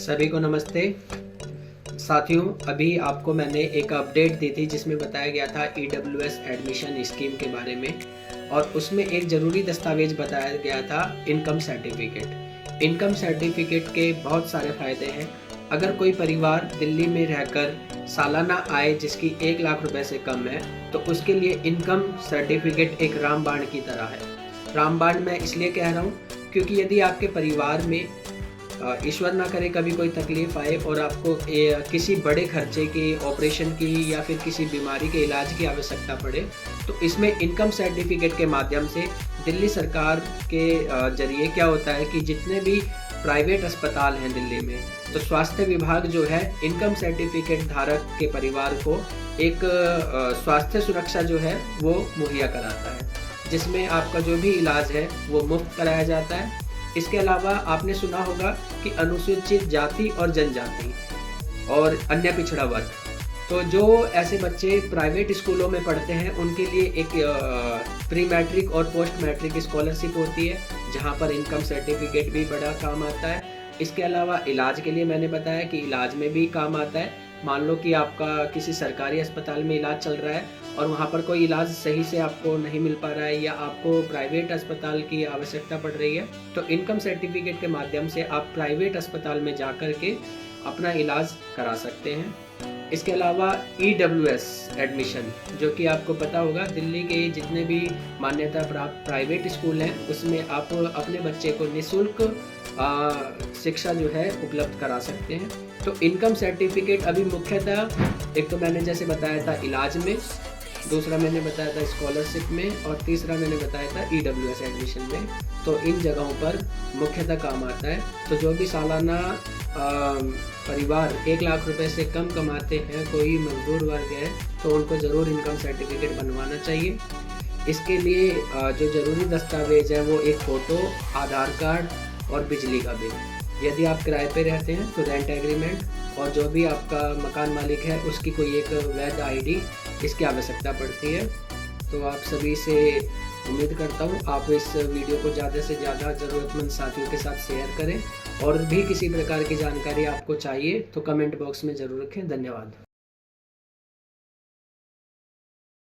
सभी को नमस्ते साथियों। अभी आपको मैंने एक अपडेट दी थी जिसमें बताया गया था EWS एडमिशन स्कीम के बारे में, और उसमें एक ज़रूरी दस्तावेज बताया गया था इनकम सर्टिफिकेट। इनकम सर्टिफिकेट के बहुत सारे फ़ायदे हैं। अगर कोई परिवार दिल्ली में रहकर सालाना आय जिसकी 1 लाख रुपए से कम है तो उसके लिए इनकम सर्टिफिकेट एक रामबाण की तरह है। रामबाण मैं इसलिए कह रहा हूँ क्योंकि यदि आपके परिवार में ईश्वर ना करे कभी कोई तकलीफ आए और आपको किसी बड़े खर्चे की, ऑपरेशन की या फिर किसी बीमारी के इलाज की आवश्यकता पड़े, तो इसमें इनकम सर्टिफिकेट के माध्यम से दिल्ली सरकार के जरिए क्या होता है कि जितने भी प्राइवेट अस्पताल हैं दिल्ली में, तो स्वास्थ्य विभाग जो है इनकम सर्टिफिकेट धारक के परिवार को एक स्वास्थ्य सुरक्षा जो है वो मुहैया कराता है, जिसमें आपका जो भी इलाज है वो मुफ्त कराया जाता है। इसके अलावा आपने सुना होगा कि अनुसूचित जाति और जनजाति और अन्य पिछड़ा वर्ग, तो जो ऐसे बच्चे प्राइवेट स्कूलों में पढ़ते हैं उनके लिए एक प्री मैट्रिक और पोस्ट मैट्रिक स्कॉलरशिप होती है, जहां पर इनकम सर्टिफिकेट भी बड़ा काम आता है। इसके अलावा इलाज के लिए मैंने बताया कि इलाज में भी काम आता है। मान लो कि आपका किसी सरकारी अस्पताल में इलाज चल रहा है और वहाँ पर कोई इलाज सही से आपको नहीं मिल पा रहा है या आपको प्राइवेट अस्पताल की आवश्यकता पड़ रही है, तो इनकम सर्टिफिकेट के माध्यम से आप प्राइवेट अस्पताल में जा कर के अपना इलाज करा सकते हैं। इसके अलावा EWS एडमिशन, जो कि आपको पता होगा दिल्ली के जितने भी मान्यता प्राप्त प्राइवेट स्कूल हैं उसमें आप अपने बच्चे को निःशुल्क शिक्षा जो है उपलब्ध करा सकते हैं। तो इनकम सर्टिफिकेट अभी मुख्यतः एक तो मैंने जैसे बताया था इलाज में, दूसरा मैंने बताया था स्कॉलरशिप में, और तीसरा मैंने बताया था EWS एडमिशन में। तो इन जगहों पर मुख्यतः काम आता है। तो जो भी सालाना परिवार 1 लाख रुपए से कम कमाते हैं, कोई मजदूर वर्ग है, तो उनको ज़रूर इनकम सर्टिफिकेट बनवाना चाहिए। इसके लिए जो ज़रूरी दस्तावेज है वो एक फ़ोटो, आधार कार्ड और बिजली का बिल। यदि आप किराए पे रहते हैं तो रेंट एग्रीमेंट, और जो भी आपका मकान मालिक है उसकी कोई एक वैध ID इसकी आवश्यकता पड़ती है। तो आप सभी से उम्मीद करता हूँ आप इस वीडियो को ज़्यादा से ज़्यादा ज़रूरतमंद साथियों के साथ शेयर करें, और भी किसी प्रकार की जानकारी आपको चाहिए तो कमेंट बॉक्स में ज़रूर रखें। धन्यवाद।